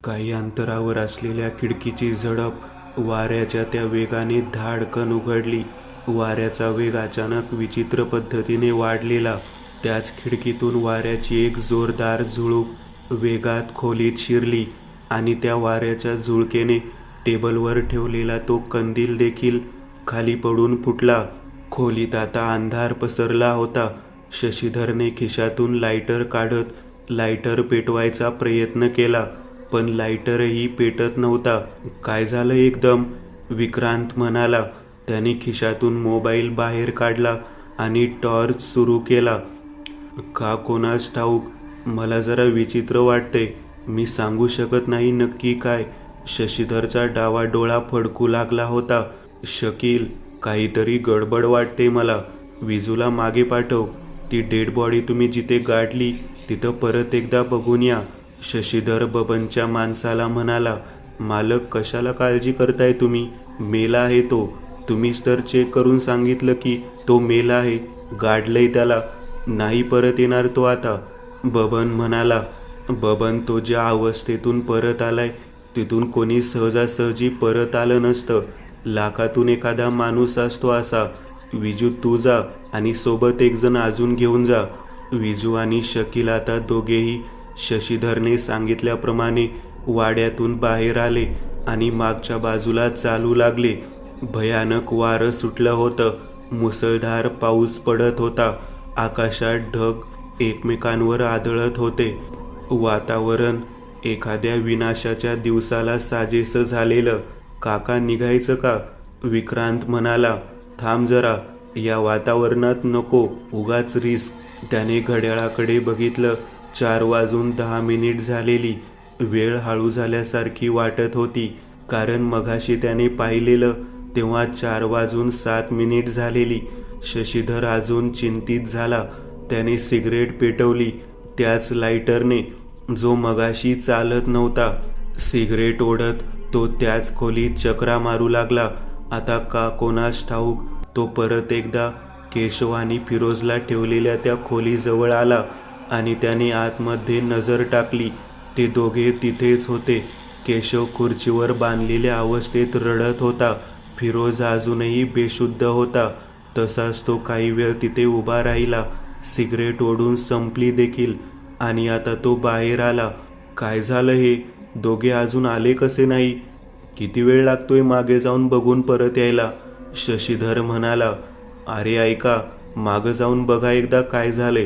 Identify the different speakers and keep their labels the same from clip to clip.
Speaker 1: काही अंतरावर असलेल्या खिडकीची झडप वाऱ्याच्या त्या वेगाने धाडकन उघडली. वाऱ्याचा वेग अचानक विचित्र पद्धतीने वाढलेला. त्याच खिडकीतून वाऱ्याची एक जोरदार झुळूक वेगात खोलीत शिरली आणि त्या वाऱ्याच्या झुळकेने टेबलवर ठेवलेला तो कंदील देखील खाली पडून फुटला. खोलीत आता अंधार पसरला होता. शशीधरने खिशातून लायटर काढत लायटर पेटवायचा प्रयत्न केला, पण लायटरही पेटत नव्हता. काय झालं एकदम? विक्रांत म्हणाला. त्याने खिशातून मोबाईल बाहेर काढला आणि टॉर्च सुरू केला. का कोणास ठाऊक, मला जरा विचित्र वाटते. मी सांगू शकत नाही नक्की काय. शशीधरचा डावा डोळा फडकू लागला होता. शकील, काहीतरी गडबड वाटते मला. विजूला मागे पाठव. ती डेड बॉडी तुम्ही जिथे गाडली तिथं परत एकदा बघून या. शशीधर बबनच्या माणसाला म्हणाला. मालक, कशाला काळजी करताय तुम्ही? मेला आहे तो. तुम्हीच तर चेक करून सांगितलं की तो मेला आहे. गाडलंय त्याला. नाही परत येणार तो आता, बबन म्हणाला. बबन, तो ज्या अवस्थेतून परत आलाय तिथून कोणी सहजासहजी परत आलं नसतं. लाखातून एखादा माणूस असतो असा. विजू, तू जा आणि सोबत एक जण अजून घेऊन जा. विजू आणि शकील आता दोघेही शशीधरने सांगितल्याप्रमाणे वाड्यातून बाहेर आले आणि मागच्या बाजूला चालू लागले. भयानक वारं सुटलं होतं. मुसळधार पाऊस पडत होता. आकाशात ढग एकमेकांवर आदळत होते. वातावरण एखाद्या विनाशाच्या दिवसाला साजेसं झालेलं. काका, निघायचं का? विक्रांत म्हणाला. थांब जरा, या वातावरणात नको उगाच रिस्क. त्याने घड्याळाकडे बघितलं. 4:10 झालेली. वेळ हळू झाल्यासारखी वाटत होती, कारण मघाशी त्याने पाहिलेलं तेव्हा 4:07 झालेली. शशीधर अजून चिंतित झाला. त्याने सिगरेट पेटवली, त्याच लायटरने, जो मगाशी चालत नव्हता. सिगरेट ओढत तो त्याच खोलीत चक्रा मारू लागला. आता का कोणास ठाऊक तो परत एकदा केशव आणि फिरोजला ठेवलेल्या त्या खोलीजवळ आला आणि त्याने आतमध्ये नजर टाकली. ते दोघे तिथेच होते. केशव खुर्चीवर बांधलेल्या अवस्थेत रडत होता. फिरोज अजूनही बेशुद्ध होता. तसाच तो काही वेळ तिथे उभा राहिला. सिगरेट ओढून संपली देखील आणि आता तो बाहेर आला. काय झालं हे? दोघे अजून आले कसे नाही? किती वेळ लागतोय मागे जाऊन बघून परत यायला? शशीधर म्हणाला. अरे ऐका, मागं जाऊन बघा एकदा काय झाले.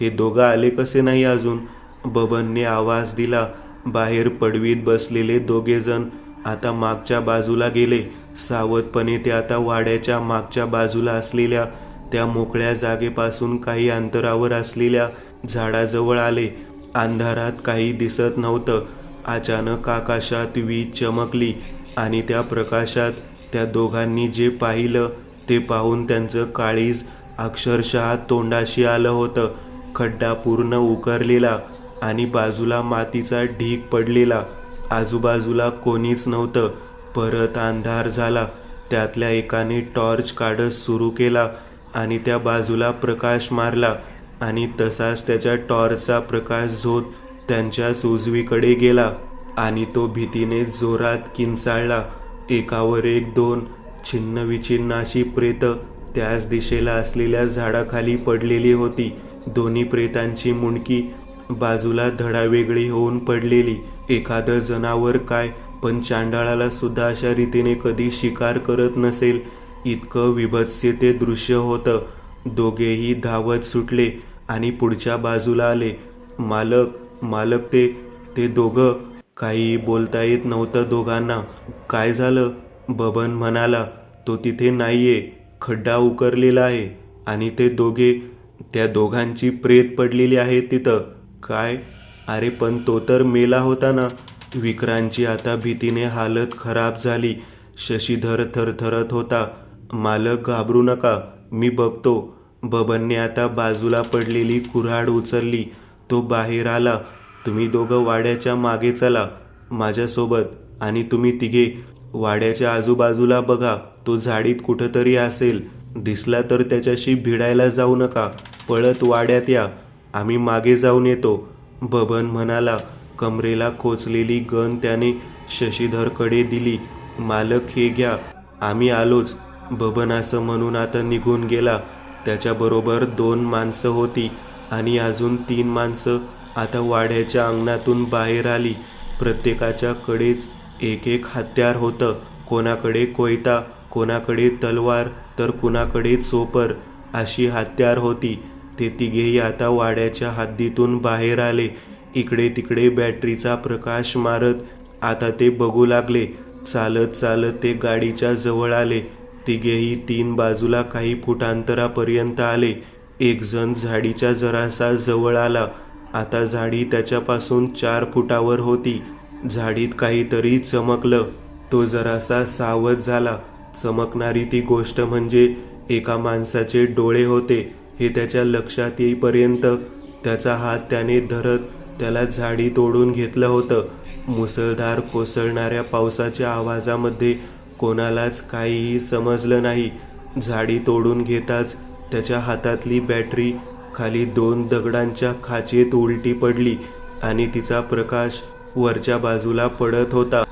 Speaker 1: हे दोघं आले कसे नाही अजून? बबनने आवाज दिला. बाहेर पडवीत बसलेले दोघेजण आता मागच्या बाजूला गेले. सावधपणे ते आता वाड्याच्या मागच्या बाजूला असलेल्या त्या मोकळ्या जागेपासून काही अंतरावर असलेल्या झाडाजवळ आले. अंधारात काही दिसत नव्हतं. अचानक आकाशात वीज चमकली आणि त्या प्रकाशात त्या दोघांनी जे पाहिलं ते पाहून त्यांचं काळीज अक्षरशः तोंडाशी आलं होतं. खड्डा पूर्ण उकरलेला आणि बाजूला मातीचा ढीग पडलेला. आजूबाजूला कोणीच नव्हतं. परत अंधार झाला. त्यातल्या एकाने टॉर्च काढत सुरू केला आणि त्या बाजूला प्रकाश मारला आणि तसाच त्याच्या टॉर्चचा प्रकाश झोत त्यांच्याच उजवीकडे गेला आणि तो भीतीने जोरात किंचाळला. एकावर एक 2 छिन्नविछिन्न अशी प्रेतं त्याच दिशेला असलेल्या झाडाखाली पडलेली होती. दोन्ही प्रेतांची मुंडकी बाजूला धडावेगळी होऊन पडलेली. एखादं जनावर काय, पण चांडाळाला सुद्धा अशा रीतीने कधी शिकार करत नसेल इतकं विभत्स ते दृश्य होतं. दोघेही धावत सुटले आणि पुढच्या बाजूला आले. मालक, मालक, ते दोघं. काही बोलता येत नव्हतं दोघांना. काय झालं? बबन म्हणाला. तो तिथे नाहीये. खड्डा उकरलेला आहे आणि ते दोघे, त्या दोघांची प्रेत पडलेली आहे तिथं. काय? अरे पण तो तर मेला होता ना. विक्रांतची आता भीतीने हालत खराब झाली. शशीधर थरथरत होता. मालक, घाबरू नका, मी बघतो. बबनने आता बाजूला पडलेली कुऱ्हाड उचलली. तो बाहेर आला. तुम्ही दोघं वाड्याच्या मागे चला माझ्यासोबत आणि तुम्ही तिघे वाड्याच्या आजूबाजूला बघा. तो झाडीत कुठंतरी असेल. दिसला तर त्याच्याशी भिडायला जाऊ नका. पळत वाड्यात या. आम्ही मागे जाऊन येतो, बबन म्हणाला. कमरेला खोचलेली गन त्याने शशीधरकडे दिली. मालक हे घ्या, आम्ही आलोच. बबन असं म्हणून आता निघून गेला. त्याच्याबरोबर 2 माणसं होती आणि अजून 3 माणसं आता वाड्याच्या अंगणातून बाहेर आली. प्रत्येकाच्या कडेच एक एक हत्यार होतं. कोणाकडे कोयता, कोणाकडे तलवार, तर कुणाकडे चोपर अशी हत्यार होती. ते तिघेही आता वाड्याच्या हद्दीतून बाहेर आले. इकडे तिकडे बॅटरीचा प्रकाश मारत आता ते बघू लागले. चालत चालत ते गाडीच्या जवळ आले. तिघेही 3 बाजूला काही फुटांतरापर्यंत आले. एक जण झाडीच्या जरासा जवळ आला. आता झाडी त्याच्यापासून 4 फुटावर होती. झाडीत काहीतरी चमकलं. तो जरासा सावध झाला. चमकणारी ती गोष्ट म्हणजे एका माणसाचे डोळे होते हे त्याच्या लक्षात येईपर्यंत त्याचा हात त्याने धरत त्याला झाडी तोडून घेतलं होतं. मुसळधार कोसळणाऱ्या पावसाच्या आवाजामध्ये कोणालाच काहीही समजलं नाही. झाडी तोडून घेताच त्याच्या हातातली बॅटरी खाली 2 दगडांच्या खाचेत उलटी पडली आणि तिचा प्रकाश वरच्या बाजूला पडत होता.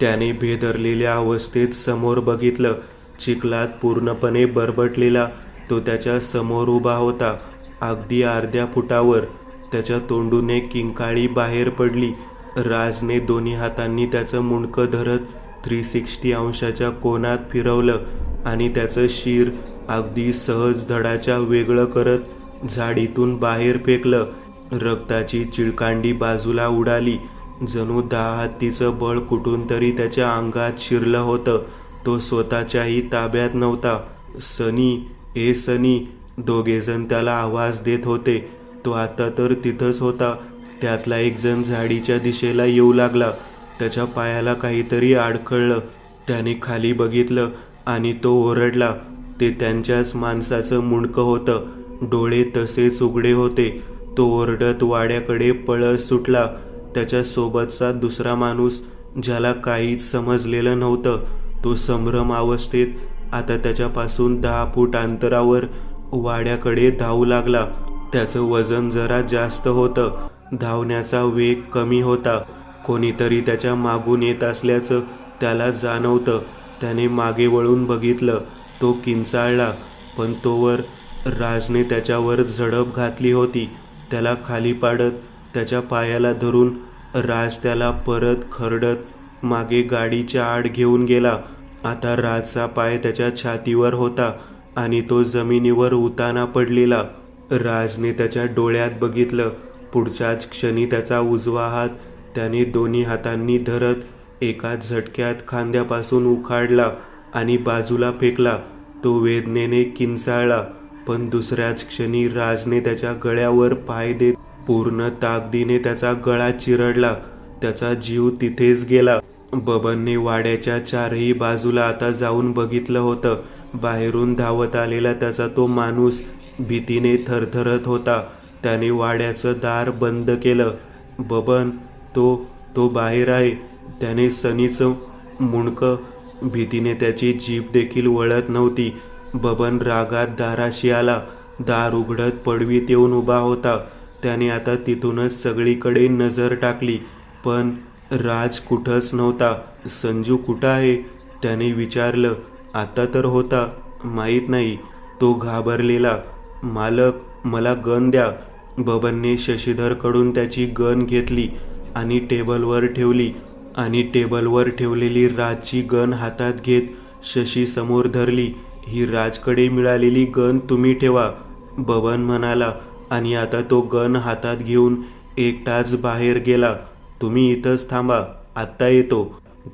Speaker 1: त्याने भेदरलेल्या अवस्थेत समोर बघितलं. चिखलात पूर्णपणे बरबटलेला तो त्याच्या समोर उभा होता. अगदी अर्ध्या फुटावर. त्याच्या तोंडून एक किंकाळी बाहेर पडली. राजने दोन्ही हातांनी त्याचं मुंडकं धरत 360 अंशाच्या कोनात फिरवलं आणि त्याचं शिर अगदी सहज धडाच्या वेगळं करत झाडीतून बाहेर फेकलं. रक्ताची चिळकांडी बाजूला उडाली. जणू 10 हत्तीचं बळ कुठून तरी त्याच्या अंगात शिरलं होतं. तो स्वतःच्याही ताब्यात नव्हता. सनी, ए सनी, दोघेजण त्याला आवाज देत होते. तो आता तर तिथंच होता. त्यातला एक जण झाडीच्या दिशेला येऊ लागला. त्याच्या पायाला काहीतरी अडखळलं. त्याने खाली बघितलं आणि तो ओरडला. ते त्यांच्याच माणसाचं मुंडकं होतं. डोळे तसेच उघडे होते. तो ओरडत वाड्याकडे पळत सुटला. त्याच्या सोबतचा दुसरा माणूस ज्याला काहीच समजलेलं नव्हतं तो संभ्रम अवस्थेत आता त्याच्यापासून 10 फूट अंतरावर वाड्याकडे धावू लागला. त्याचं वजन जरा जास्त होतं. धावण्याचा वेग कमी होता. कोणीतरी त्याच्या मागून येत असल्याचं त्याला जाणवतं. त्याने मागे वळून बघितलं. तो किंचाळला, पण तोवर राजने त्याच्यावर झडप घातली होती. त्याला खाली पाडत त्याच्या पायाला धरून राज त्याला परत खरडत मागे गाडीच्या आड घेऊन गेला. आता राजचा पाय त्याच्या छातीवर होता आणि तो जमिनीवर उताना पडलेला. राजने त्याच्या डोळ्यात बघितलं. पुढच्याच क्षणी त्याचा उजवा हात त्याने दोन्ही हातांनी धरत एका झटक्यात खांद्यापासून उखाडला आणि बाजूला फेकला. तो वेदनेने किंचाळला, पण दुसऱ्याच क्षणी राजने त्याच्या गळ्यावर पाय देत पूर्ण ताकदीने त्याचा गळा चिरडला. त्याचा जीव तिथेच गेला. बबनने वाड्याच्या 4ही बाजूला आता जाऊन बघितलं होतं. बाहेरून धावत आलेला त्याचा तो माणूस भीतीने थरथरत होता. त्याने वाड्याचं दार बंद केलं. बबन, तो बाहेर आहे. त्याने सनीचं मुंडकं. भीतीने त्याची जीभ देखील वळत नव्हती. बबन रागात दाराशी आला. दार उघडत पडवीत येऊन उभा होता. त्याने आता तिथूनच सगळीकडे नजर टाकली, पण राज कुठंच नव्हता. संजू कुठं आहे त्याने विचारलं. आता तर होता, माहीत नाही. तो घाबरलेला. मालक, मला गन द्या. बबनने शशीधरकडून त्याची गन घेतली आणि टेबलवर ठेवली आणि टेबलवर ठेवलेली राजची गन हातात घेत शशी समोर धरली. ही राजकडे मिळालेली गन तुम्ही ठेवा, बबन म्हणाला आणि आता तो गन हातात घेऊन एकटाच बाहेर गेला. तुम्ही इथंच थांबा, आत्ता येतो.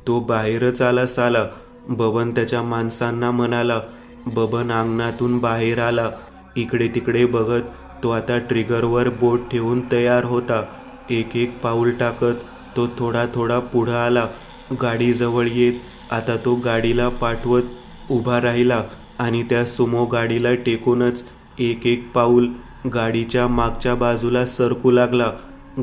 Speaker 1: तो बाहेरच आला साला, बबन त्याच्या माणसांना म्हणाला. बबन अंगणातून बाहेर आला. इकडे तिकडे बघत तो आता ट्रिगरवर बोट ठेवून तयार होता. एक एक पाऊल टाकत तो थोडा थोडा पुढं आला. गाडीजवळ येत आता तो गाडीला पाठवत उभा राहिला आणि त्या सुमो गाडीला टेकूनच एक एक पाऊल गाडीच्या मागच्या बाजूला सरकू लागला.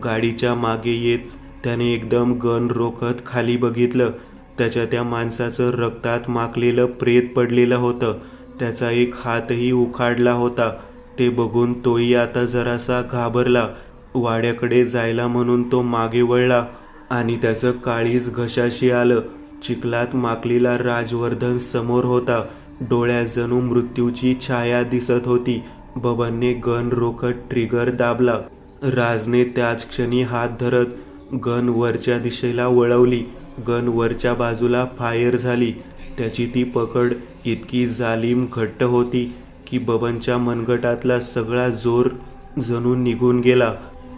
Speaker 1: गाडीच्या मागे येत त्याने एकदम गन रोखत खाली बघितलं. त्याच्या त्या माणसाचं रक्तात माखलेलं प्रेत पडलेलं होतं. त्याचा एक हातही उखाडला होता. ते बघून तोही आता जरासा घाबरला. वाड्याकडे जायला म्हणून तो मागे वळला आणि त्याचं काळीज घशाशी आलं. चिखलात माकलेला राजवर्धन समोर होता. डोळ्यात जणू मृत्यूची छाया दिसत होती. बबनने गन रोखत ट्रिगर दाबला. राजने त्याच क्षणी हात धरत गन वरच्या दिशेला वळवली. गन वरच्या बाजूला फायर झाली. त्याची ती पकड इतकी जालीम घट्ट होती की बबनच्या मनगटातला सगळा जोर जणू निघून गेला.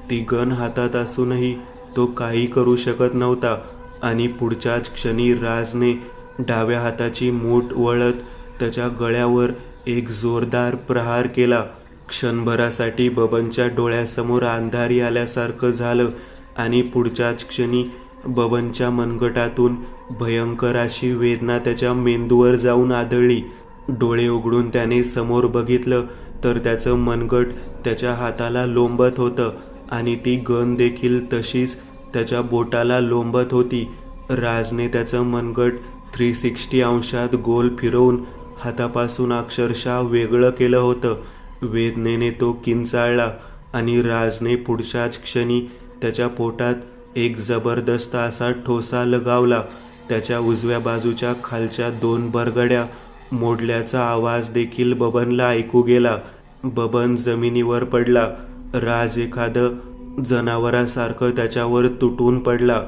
Speaker 1: ती गन हातात असूनही तो काही करू शकत नव्हता आणि पुढच्याच क्षणी राजने डाव्या हाताची मूठ वळत त्याच्या गळ्यावर एक जोरदार प्रहार केला. क्षणभरासाठी बबनच्या डोळ्यासमोर अंधारी आल्यासारखं झालं आणि पुढच्याच क्षणी बबनच्या मनगटातून भयंकर अशी वेदना त्याच्या मेंदूवर जाऊन आदळली. डोळे उघडून त्याने समोर बघितलं तर त्याचं मनगट त्याच्या हाताला लोंबत होतं आणि ती गन देखील तशीच त्याच्या बोटाला लोंबत होती. राजने त्याचं मनगट 360 अंशात गोल फिरवून हातापासून अक्षरशः वेगळं केलं होतं. वेदनेने तो किंचाळला आणि राजने पुढच्याच क्षणी त्याच्या पोटात एक जबरदस्त असा ठोसा लगावला. त्याच्या उजव्या बाजूच्या खालच्या 2 बरगड्या मोडल्याचा आवाज देखील बबनला ऐकू गेला. बबन जमिनीवर पडला. राज एखादं जनावरासारखं त्याच्यावर तुटून पडला.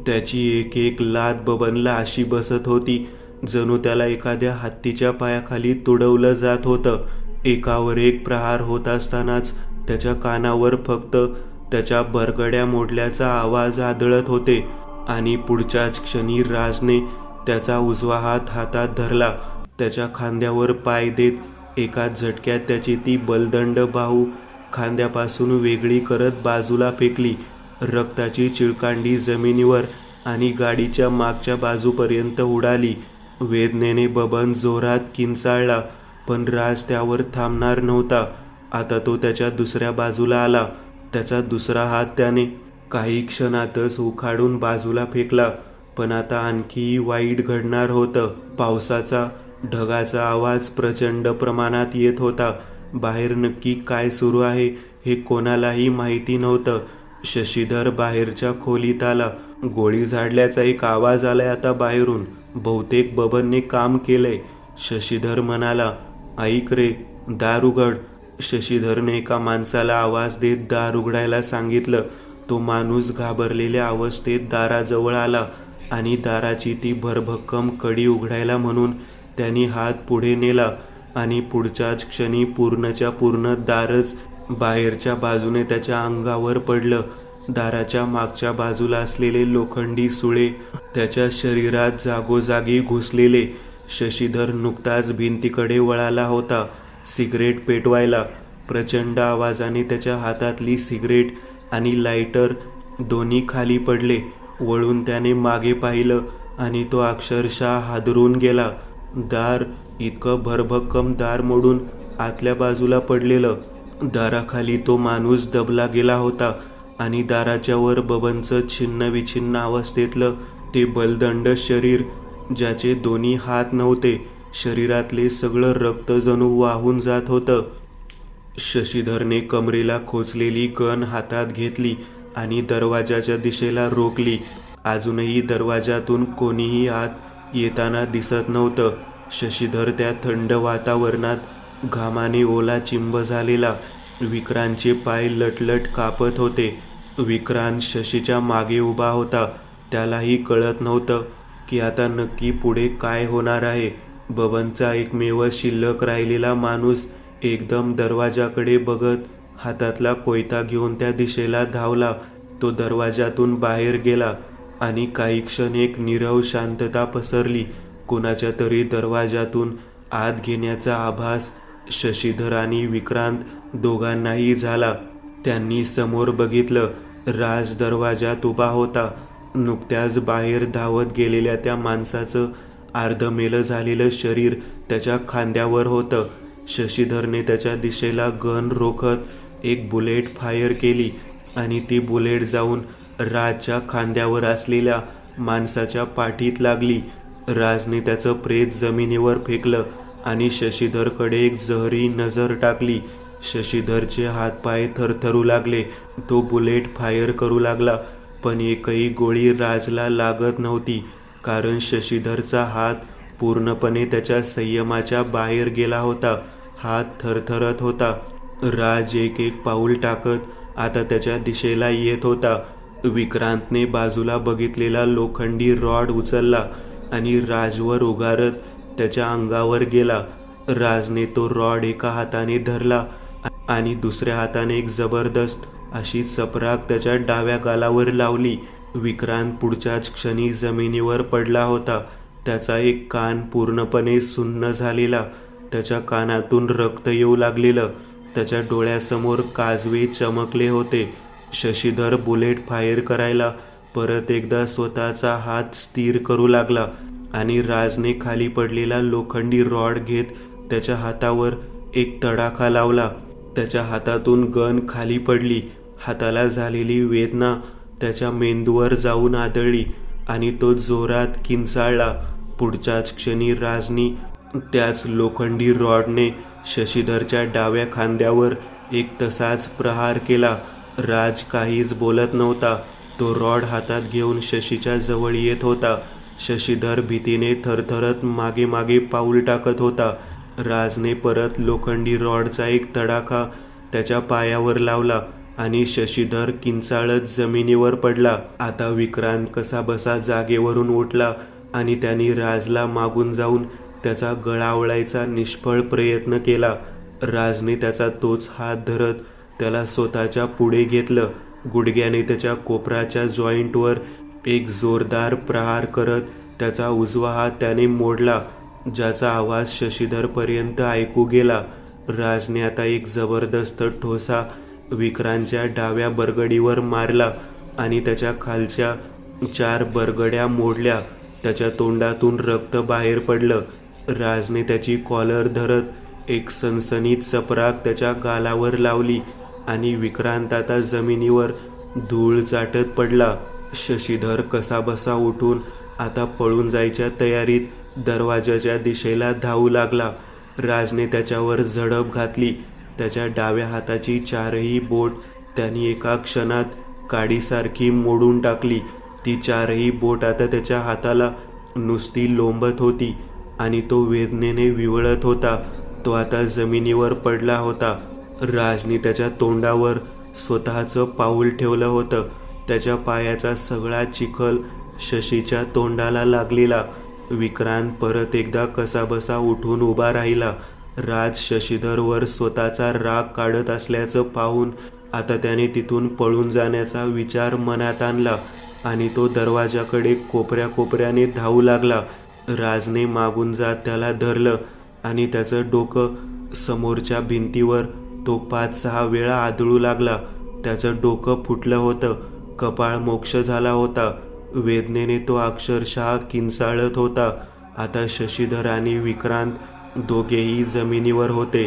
Speaker 1: त्याची एक एक लात बबनला अशी बसत होती जणू त्याला एखाद्या हत्तीच्या पायाखाली तुडवलं जात होतं. एकावर एक प्रहार होत असतानाच त्याच्या कानावर फक्त त्याच्या बरगड्या मोडल्याचा आवाज आदळत होते आणि पुढच्याच क्षणी राजने त्याचा उजवा हात हातात धरला. त्याच्या खांद्यावर पाय देत एका झटक्यात त्याची ती बलदंड बाहू खांद्यापासून वेगळी करत बाजूला फेकली. रक्ताची चिळकांडी जमिनीवर आणि गाडीच्या मागच्या बाजूपर्यंत उडाली. वेदनेने बबन जोरात किंचाळला पण राज त्यावर थांबणार नव्हता. आता तो त्याच्या दुसऱ्या बाजूला आला. त्याचा दुसरा हात त्याने काही क्षणातच उखाडून बाजूला फेकला. पण आता आणखी वाईट घडणार होतं. पावसाचा ढगाचा आवाज प्रचंड प्रमाणात येत होता. बाहेर नक्की काय सुरू आहे हे कोणालाही माहिती नव्हतं. शशीधर बाहेरच्या खोलीत आला. गोळी झाडल्याचा एक आवाज आलाय आता बाहेरून. बहुतेक बबनने काम केलंय. शशीधर म्हणाला. ऐक रे, दार उघड. शशीधरने एका माणसाला आवाज देत दार उघडायला सांगितलं. तो माणूस घाबरलेल्या अवस्थेत दाराजवळ आला आणि दाराची ती भरभक्कम कडी उघडायला म्हणून त्यांनी हात पुढे नेला आणि पुढच्याच क्षणी पूर्णच्या पूर्ण दारच बाहेरच्या बाजूने त्याच्या अंगावर पडलं. दाराच्या मागच्या बाजूला असलेले लोखंडी सुळे त्याच्या शरीरात जागोजागी घुसलेले. शशीधर नुकताच भिंतीकडे वळाला होता सिगरेट पेटवायला. प्रचंड आवाजाने त्याच्या हातातली सिगरेट आणि लायटर दोन्ही खाली पडले. वळून त्याने मागे पाहिलं आणि तो अक्षरशः हादरून गेला. दार, इतकं भरभक्कम दार मोडून आतल्या बाजूला पडलेलं. दाराखाली तो माणूस दबला गेला होता आणि दाराच्या वर बबनचं छिन्न विछिन्न अवस्थेतलं ते बलदंड शरीर, ज्याचे दोन्ही हात नव्हते. शरीरातले सगळं रक्त जणू वाहून जात होतं. शशीधरने कमरेला खोचलेली गन हातात घेतली आणि दरवाजाच्या दिशेला रोखली. अजूनही दरवाजातून कोणीही आत येताना दिसत नव्हतं. शशीधर त्या थंड वातावरणात घामाने ओला चिंब झालेला. विक्रांतचे पाय लटलट कापत होते. विक्रांत शशीच्या मागे उभा होता. त्यालाही कळत नव्हतं की आता नक्की पुढे काय होणार आहे. बबनचा एकमेव शिल्लक राहिलेला माणूस एकदम दरवाजाकडे बघत हातातला कोयता घेऊन त्या दिशेला धावला. तो दरवाजातून बाहेर गेला आणि काही क्षण एक नीरव शांतता पसरली. कुणाच्या तरी दरवाजातून आत घेण्याचा आभास शशीधर आणि विक्रांत दोघांनाही झाला. त्यांनी समोर बघितलं. राज दरवाजात उभा होता. नुकत्याच बाहेर धावत गेलेल्या त्या माणसाचं अर्धमेलं झालेलं शरीर त्याच्या खांद्यावर होतं. शशीधरने त्याच्या दिशेला गन रोखत एक बुलेट फायर केली आणि ती बुलेट जाऊन राजच्या खांद्यावर असलेल्या माणसाच्या पाठीत लागली. राजने त्याचं प्रेत जमिनीवर फेकलं आणि शशीधरकडे एक जहरी नजर टाकली. शशीधरचे हातपाय थरथरू लागले. तो बुलेट फायर करू लागला, पण एकही गोळी राजला लागत नव्हती, कारण शशीधरचा हात पूर्णपणे त्याच्या संयमाच्या बाहेर गेला होता. हात थरथरत होता. राज एक एक पाऊल टाकत आता त्याच्या दिशेला येत होता. विक्रांतने बाजूला बघितलेला लोखंडी रॉड उचलला आणि राजवर उगारत त्याच्या अंगावर गेला. राजने तो रॉड एका हाताने धरला आणि दुसऱ्या हाताने एक जबरदस्त अशी चपराक त्याच्या डाव्या गालावर लावली. विक्रांत पुढच्याच क्षणी जमिनीवर पडला होता. त्याचा एक कान पूर्णपणे सुन्न झालेला, त्याच्या कानातून रक्त येऊ लागलेलं, त्याच्या डोळ्यासमोर काजवे चमकले होते. शशीधर बुलेट फायर करायला परत एकदा स्वतःचा हात स्थिर करू लागला आणि राजने खाली पडलेला लोखंडी रॉड घेत त्याच्या हातावर एक तडाखा लावला. त्याच्या हातातून गन खाली पडली. हाताला झालेली वेदना त्याच्या मेंदूवर जाऊन आदळली आणि तो जोरात किंचाळला. पुढच्याच क्षणी राजनी त्याच लोखंडी रॉडने शशीधरच्या डाव्या खांद्यावर एक तसाच प्रहार केला. राज काहीच बोलत नव्हता. तो रॉड हातात घेऊन शशीच्या जवळ येत होता. शशीधर भीतीने थरथरत मागे मागे पाऊल टाकत होता. राजने परत लोखंडी रॉडचा एक तडाखा त्याच्या पायावर लावला आणि शशीधर किंचाळत जमिनीवर पडला. आता विक्रांत कसाबसा जागेवरून उठला आणि त्यांनी राजला मागून जाऊन त्याचा गळा आवळायचा निष्फळ प्रयत्न केला. राजने त्याचा तोच हात धरत त्याला स्वतःच्या पुढे घेतलं. गुडघ्याने त्याच्या कोपराच्या जॉईंटवर एक जोरदार प्रहार करत त्याचा उजवा हात त्याने मोडला, ज्याचा आवाज शशीधरपर्यंत ऐकू गेला. राजने आता एक जबरदस्त ठोसा विक्रांतच्या डाव्या बरगडीवर मारला आणि त्याच्या खालच्या 4 बरगड्या मोडल्या. त्याच्या तोंडातून रक्त बाहेर पडलं. राजने त्याची कॉलर धरत एक सनसनीत चपराक त्याच्या गालावर लावली आणि विक्रांत आता जमिनीवर धूळ चाटत पडला. शशीधर कसाबसा उठून आता पळून जायच्या तयारीत दरवाजाच्या दिशेला धावू लागला. राजने त्याच्यावर झडप घातली. त्याच्या डाव्या हाताची 4ही बोट त्यांनी एका क्षणात काडीसारखी मोडून टाकली. ती 4ही बोट आता त्याच्या हाताला नुसती लोंबत होती आणि तो वेदनेने विवळत होता. तो आता जमिनीवर पडला होता. राजने त्याच्या तोंडावर स्वतःचं पाऊल ठेवलं होतं. त्याच्या पायाचा सगळा चिखल शशीच्या तोंडाला लागलेला. विक्रांत परत एकदा कसाबसा उठून उभा राहिला. राज शशीधरवर स्वतःचा राग काढत असल्याचं पाहून आता त्याने तिथून पळून जाण्याचा विचार मनात आणला आणि तो दरवाजाकडे कोपऱ्याने धावू लागला. राजने मागून जात त्याला धरलं आणि त्याचं डोकं समोरच्या भिंतीवर तो 5-6 वेळा आदळू लागला. त्याचं डोकं फुटलं होतं. कपाळ मोक्ष झाला होता. वेदनेने तो अक्षरशः किंचाळत होता. आता शशीधर आणि विक्रांत दोघेही जमिनीवर होते.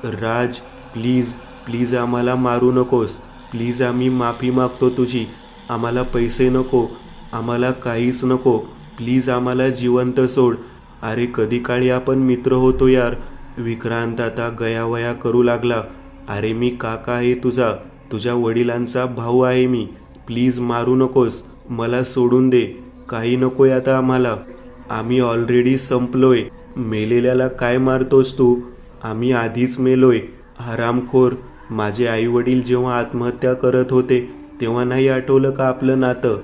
Speaker 1: राज, प्लीज आम्हाला मारू नकोस. प्लीज, आम्ही माफी मागतो तुझी. आम्हाला पैसे नको, आम्हाला काहीच नको. प्लीज आम्हाला जिवंत सोड. अरे कधी काळी आपण मित्र होतो यार. विक्रांत आता गयावया करू लागला. अरे मी काका आहे तुझ्या वडिलांचा भाऊ आहे मी. प्लीज मारू नकोस. मला सोडून दे. काही नकोय आता आम्हाला. आम्ही ऑलरेडी संपलोय. मेलेल्याला काय मारतोस तू? आम्ही आधीच मेलोय. हरामखोर. माझे आई वडील जेव्हा आत्महत्या करत होते तेव्हा नाही आठवलं का आपलं नातं?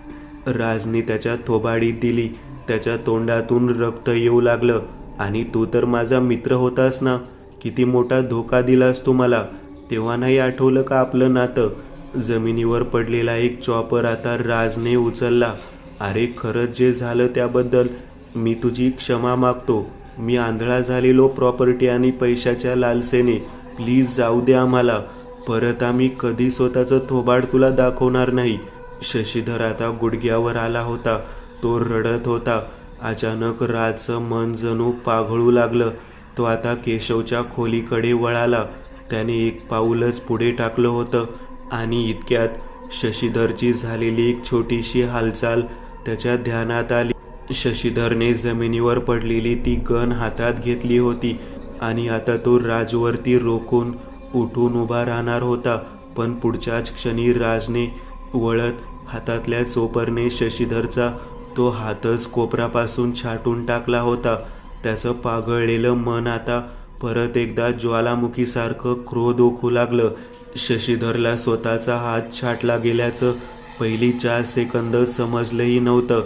Speaker 1: राजने त्याच्या थोबाडीत दिली. त्याच्या तोंडातून रक्त येऊ लागलं. आणि तू तर माझा मित्र होतास ना. किती मोठा धोका दिलास तू मला. तेव्हा नाही आठवलं का आपलं नातं? जमिनीवर पडलेला एक चॉपर आता राजने उचलला. अरे खरंच जे झालं त्याबद्दल मी तुझी क्षमा मागतो. मी आंधळा झालेलो प्रॉपर्टी आणि पैशाच्या लालसेने. प्लीज जाऊ दे आम्हाला. परत आम्ही कधी स्वतःचं थोबाड तुला दाखवणार नाही. शशीधर आता गुडघ्यावर आला होता. तो रडत होता. अचानक राजचं मन जणू पाघळू लागलं. तो आता केशवच्या खोलीकडे वळाला. त्याने एक पाऊलच पुढे टाकलं होतं आणि इतक्यात शशीधरची झालेली एक छोटीशी हालचाल त्याच्या ध्यानात आली. शशीधरने जमिनीवर पडलेली ती गन हातात घेतली होती आणि आता तो राजवरती रोखून उठून उभा राहणार होता, पण पुढच्याच क्षणी राजने वळत हातातल्या चोपरने शशीधरचा तो हातच कोपरापासून छाटून टाकला होता. त्याचं पागळलेलं मन आता परत एकदा ज्वालामुखीसारखं क्रोध ओकू लागलं. शशीधरला स्वतःचा हात छाटला गेल्याचं पहिली 4 सेकंद समजलंही नव्हतं.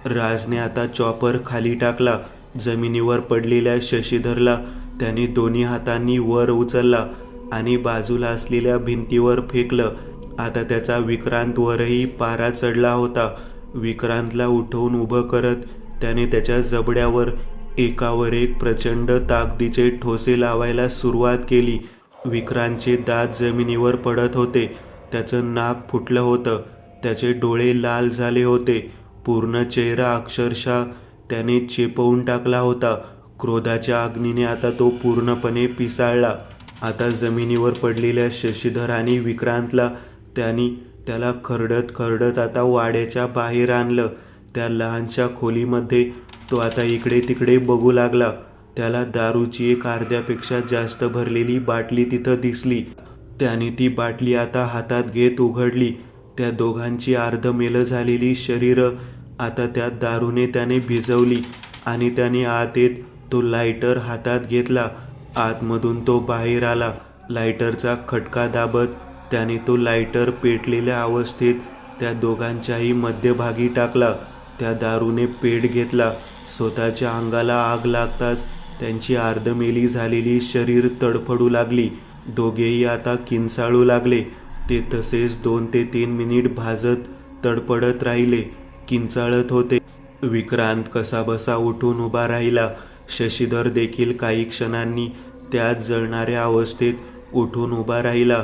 Speaker 1: राजने आता चॉपर खाली टाकला. जमिनीवर पडलेल्या शशीधरला त्याने दोन्ही हातांनी वर उचलला आणि बाजूला असलेल्या भिंतीवर फेकलं. आता त्याचा विक्रांतवरही पारा चढला होता. विक्रांतला उठवून उभं करत त्याने त्याच्या जबड्यावर एकावर एक प्रचंड ताकदीचे ठोसे लावायला सुरुवात केली. विक्रांतचे दात जमिनीवर पडत होते. त्याचं नाक फुटलं होतं. त्याचे डोळे लाल झाले होते. पूर्ण चेहरा अक्षरशः त्याने चेपवून टाकला होता. क्रोधाच्या अग्नीने आता तो पूर्णपणे पिसाळला. आता जमिनीवर पडलेल्या शशीधर आणि विक्रांतला त्याला खरडत आता वाड्याच्या बाहेर आणलं. त्या लहानशा खोलीमध्ये तो आता इकडे तिकडे बघू लागला. त्याला दारूची एक अर्ध्यापेक्षा जास्त भरलेली बाटली तिथं दिसली. त्याने ती बाटली आता हातात घेत उघडली. त्या दोघांची अर्धमेलं झालेली शरीरं आता त्या दारूने त्याने भिजवली आणि त्याने आत येत तो लायटर हातात घेतला. आतमधून तो बाहेर आला. लायटरचा खटका दाबत त्याने तो लायटर पेटलेल्या अवस्थेत त्या दोघांच्याही मध्यभागी टाकला. त्या दारूने पेट घेतला. स्वतःच्या अंगाला आग लागताच त्यांची अर्धमेली झालेली शरीर तडफडू लागली. दोघेही आता किंचाळू लागले. ते तसेच 2 ते 3 मिनिट भाजत तडफडत राहिले, किंचाळत होते. विक्रांत कसाबसा उठून उभा राहिला. शशीधर देखील काही क्षणांनी त्याच जळणाऱ्या अवस्थेत उठून उभा राहिला.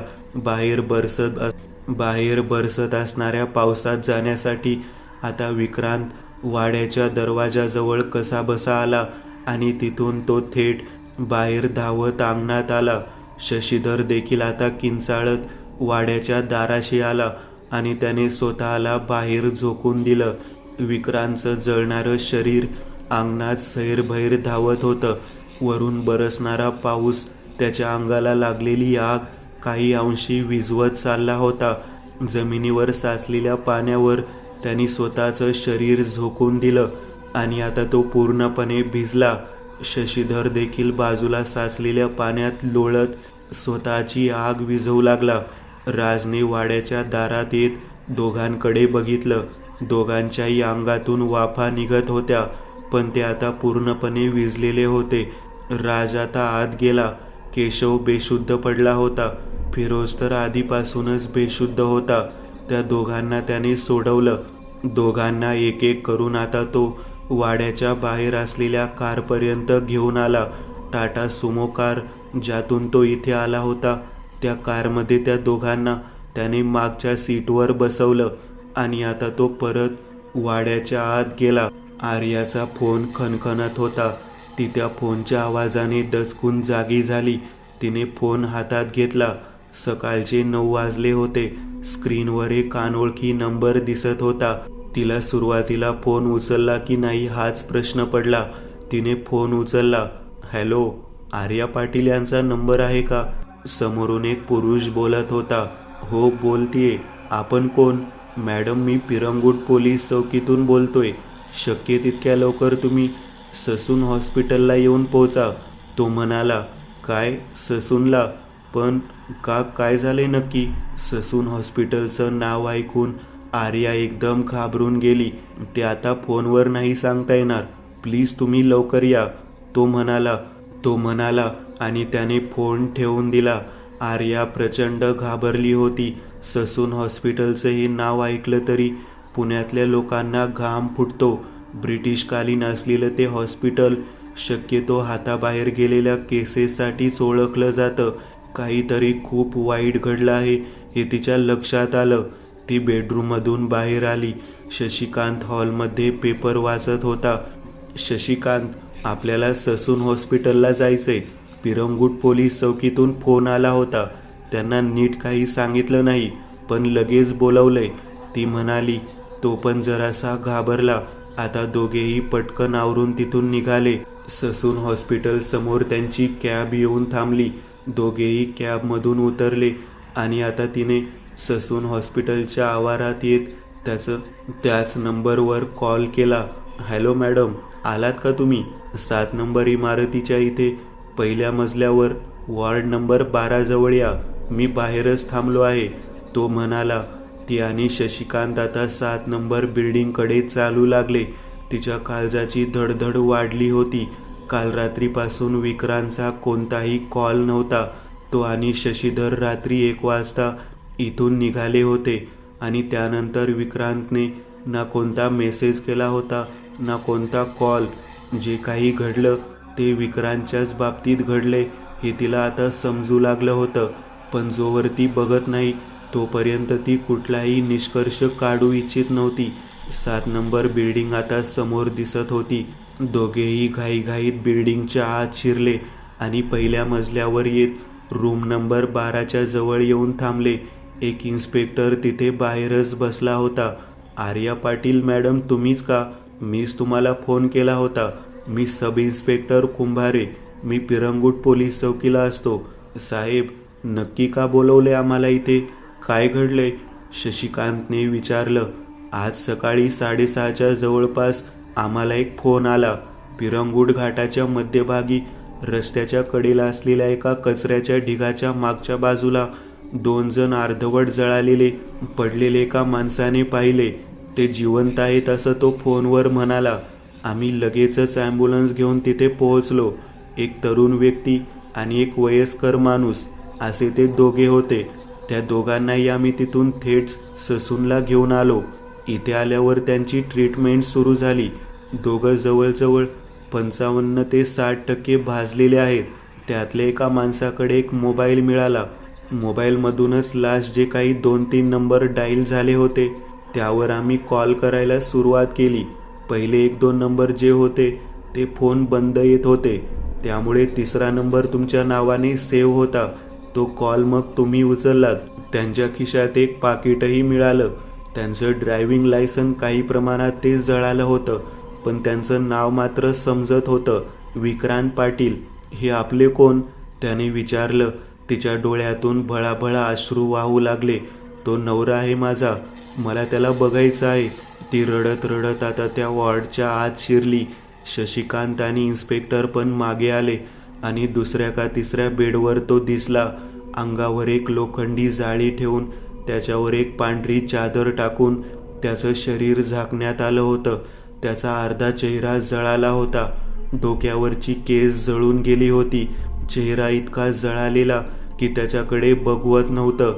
Speaker 1: बाहेर बरसत असणाऱ्या पावसात जाण्यासाठी आता विक्रांत वाड्याच्या दरवाजाजवळ कसाबसा आला आणि तिथून तो थेट बाहेर धावत अंगणात आला. शशीधर देखील आता किंचाळत वाड्याच्या दाराशी आला आणि त्याने स्वतःला बाहेर झोकून दिलं. विक्रांतचं जळणारं शरीर अंगणात सैरभैर धावत होतं. वरून बरसणारा पाऊस त्याच्या अंगाला लागलेली आग काही अंशी विझवत चालला होता. जमिनीवर साचलेल्या पाण्यावर त्यांनी स्वतःचं शरीर झोकून दिलं आणि आता तो पूर्णपणे भिजला. शशीधर देखील बाजूला साचलेल्या पाण्यात लोळत स्वतःची आग विझवू लागला. राजने वाड्याच्या दारात येत दोघांकडे बघितलं. दोघांच्याही अंगातून वाफा निघत होत्या, पण ते आता पूर्णपणे विझलेले होते. राज आता आत गेला. केशव बेशुद्ध पडला होता. फिरोज तर आधीपासूनच बेशुद्ध होता. त्या दोघांना त्याने सोडवलं. दोघांना एक एक करून आता तो वाड्याच्या बाहेर असलेल्या कारपर्यंत घेऊन आला. टाटा सुमो कार ज्यातून तो इथे आला होता, त्या कारमध्ये त्या दोघांना त्याने मागच्या सीटवर बसवलं आणि आता तो परत वाड्याच्या आत गेला. आर्याचा फोन खणखणत होता. ती त्या फोनच्या आवाजाने दचकून जागी झाली. तिने फोन हातात घेतला. सकाळचे 9 वाजले होते. स्क्रीनवर एक अनोळखी नंबर दिसत होता. तिला सुरुवातीला फोन उचलला की नाही हाच प्रश्न पडला. तिने फोन उचलला. हॅलो, आर्या पाटील यांचा नंबर आहे का? समोरून एक पुरुष बोलत होता. हो, बोलतीये. आपण कोण? मॅडम, मी पिरंगुट पोलीस चौकीतून बोलतोय. शक्य तितक्या लवकर तुम्ही ससून हॉस्पिटलला येऊन पोहोचा. तो म्हणाला. काय, ससूनला? पण का, काय झाले नक्की? ससून हॉस्पिटलचं नाव ऐकून आर्या एकदम घाबरून गेली. ते आता फोनवर नाही सांगता येणार. प्लीज तुम्ही लवकर या, तो म्हणाला आणि त्याने फोन ठेवून दिला. आर्या प्रचंड घाबरली होती. ससून हॉस्पिटलचं हे नाव ऐकलं तरी पुण्यातल्या लोकांना घाम फुटतो. ब्रिटिशकालीन असलेलं ते हॉस्पिटल शक्यतो हाताबाहेर गेलेल्या केसेससाठीच ओळखलं जातं. काहीतरी खूप वाईट घडलं आहे हे तिच्या लक्षात आलं. ती बेडरूममधून बाहेर आली. शशिकांत हॉलमध्ये पेपर वाचत होता. शशिकांत, आपल्याला ससून हॉस्पिटलला जायचंय. पिरंगुट पोलीस चौकीतून फोन आला होता. त्यांना नीट काही सांगितलं नाही, पण लगेच बोलवलंय, ती म्हणाली. तो पण जरासा घाबरला. आता दोघेही पटकन आवरून तिथून निघाले. ससून हॉस्पिटल समोर त्यांची कॅब येऊन थांबली. दोघेही कॅबमधून उतरले आणि आता तिने ससून हॉस्पिटलच्या आवारात येत त्याच नंबरवर कॉल केला. हॅलो मॅडम, आलात का तुम्ही? 7 नंबर इमारतीच्या इथे पहिल्या मजल्यावर वॉर्ड नंबर 12 जवळ या. मी बाहेरच थांबलो आहे, तो म्हणाला. ती आणि शशिकांत आता 7 नंबर बिल्डिंगकडे चालू लागले. तिच्या काळजाची धडधड वाढली होती. काल रात्रीपासून विक्रांतचा कोणताही कॉल नव्हता. तो आणि शशीधर रात्री 1 वाजता इथून निघाले होते आणि त्यानंतर विक्रांतने ना कोणता मेसेज केला होता ना कोणता कॉल. जे काही घडलं ते विक्रांतच्याच बाबतीत घडले हे तिला आता समजू लागलं होतं. पण जोवर ती बघत नाही तोपर्यंत ती कुठलाही निष्कर्ष काढू इच्छित नव्हती. 7 नंबर बिल्डिंग आता समोर दिसत होती. दोघेही घाईघाईत बिल्डिंगच्या आत शिरले आणि पहिल्या मजल्यावर येत रूम नंबर 12च्या जवळ येऊन थांबले. एक इन्स्पेक्टर तिथे बाहेरच बसला होता. आर्या पाटील मॅडम, तुम्हीच का? मीच तुम्हाला फोन केला होता. मी सब इन्स्पेक्टर कुंभारे. मी पिरंगुट पोलीस चौकीला असतो. साहेब, नक्की का बोलवले आम्हाला इथे? काय घडलंय? शशिकांतने विचारलं. आज सकाळी 6:30च्या जवळपास आम्हाला एक फोन आला. पिरंगुट घाटाच्या मध्यभागी रस्त्याच्या कडेला असलेल्या एका कचऱ्याच्या ढिगाच्या मागच्या बाजूला 2 जण अर्धवट जळालेले पडलेले एका माणसाने पाहिले. ते जिवंत आहेत असं तो फोनवर म्हणाला. आम्ही लगेचच ॲम्ब्युलन्स घेऊन तिथे पोहोचलो. एक तरुण व्यक्ती आणि एक वयस्कर माणूस असे ते दोघे होते. त्या दोघांनाही आम्ही तिथून थेट ससूनला घेऊन आलो. इथे आल्यावर त्यांची ट्रीटमेंट सुरू झाली. दोघं जवळजवळ 55 ते 60% भाजलेले आहेत. त्यातल्या एका माणसाकडे एक मोबाईल मिळाला. मोबाईलमधूनच लास्ट जे काही 2-3 नंबर डायल झाले होते त्यावर आम्ही कॉल करायला सुरुवात केली. पहिले 1-2 नंबर जे होते ते फोन बंद येत होते, त्यामुळे 3रा नंबर तुमच्या नावाने सेव्ह होता. तो कॉल मग तुम्ही उचललात. त्यांच्या खिशात एक पाकिटही मिळालं. त्यांचं ड्रायव्हिंग लायसन काही प्रमाणात ते जळालं होतं, पण त्यांचं नाव मात्र समजत होतं, विक्रांत पाटील. हे आपले कोण? त्याने विचारलं. तिच्या डोळ्यातून भळाभळा अश्रू वाहू लागले. तो नवरा आहे माझा, मला त्याला बघायचं आहे. ती रडत रडत आता त्या वॉर्डच्या आत शिरली. शशिकांत आणि इन्स्पेक्टर पण मागे आले आणि 2ऱ्या का 3ऱ्या बेडवर तो दिसला. अंगावर एक लोखंडी जाळी ठेवून त्याच्यावर एक पांढरी चादर टाकून त्याचं शरीर झाकण्यात आलं होतं. त्याचा अर्धा चेहरा जळाला होता. डोक्यावरची केस जळून गेली होती. चेहरा इतका जळालेला की त्याच्याकडे बघवत नव्हतं.